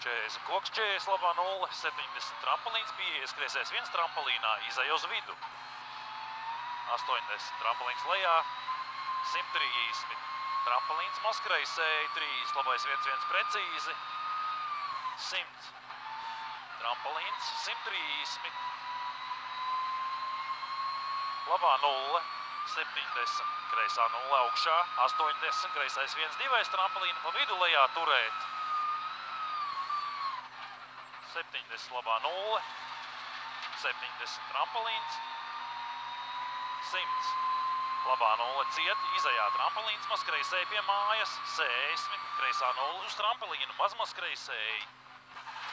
40 koks, 40 labā 0, 70 trampolīns, 50 kreisais 1 trampolīnā, izai uz vidu. 80 trampolīns lejā, 130 trampolīns mazkreisēji, 30 labais 1-1 precīzi, 100 trampolīns, 130 labā 0, 70 kreisā 0 augšā, 80 kreisais 1-2 trampolīna pa vidu lejā turēt. 70 labā 0, 70 trampolīns, 100 labā 0 ciet, izajā trampolīns mazkreisēji pie mājas, 60 kreisā 0 uz trampolīnu mazkreisēji,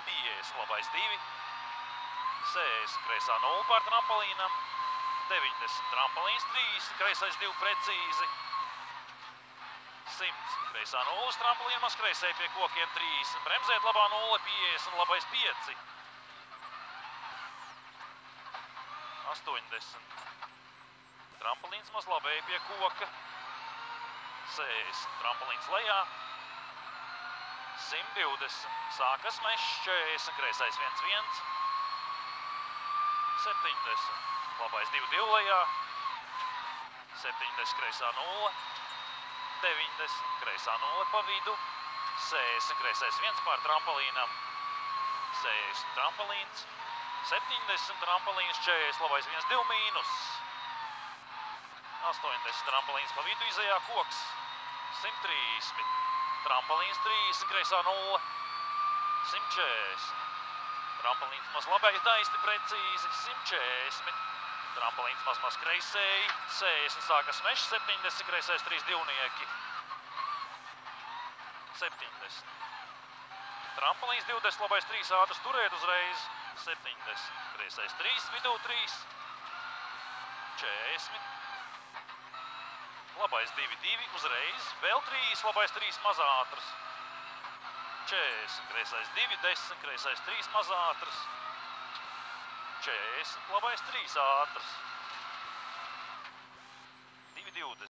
50 labais 2, 60 kreisā 0 pār trampolīnam, 90 trampolīns, 30 kreisais 2 precīzi, 100 kreisā 0 uz trampolīnu mazkreisēji pie kokiem, 30 bremzēt labā 0, 50 labais 5, 80 trampolīns maz labēji pie koka, 60 trampolīns lejā, 120 sākas mešs, 40 kreisais 1-1, 70 labais 2-2 lejā, 70 kreisā 0, 90 kreisā 0 pa vidu, 60 kreisais 1 pār trampolīnam, 60 trampolīns, 70 trampolīns, 40 labais 1-2 mīnus, 80 trampolīns pa vidu izajā koks, 130 trampolīns, 30 kreisā 0, 140 trampolīns maz labēji taisti precīzi, 140 trampolīns maz kreisēji, 60 sākas mešs, 70 kreisais 3 divnieki, 70 trampolīns, 20 labais 3 ātrs turēt uzreiz, 70 kreisais 3 vidū 3, 40 labais 2-2 uzreiz, vēl 3 labais 3 mazātrs, 40 kreisais 2, 10 kreisais 3 mazātrs, 40 labais 3 ātrs, 2-20.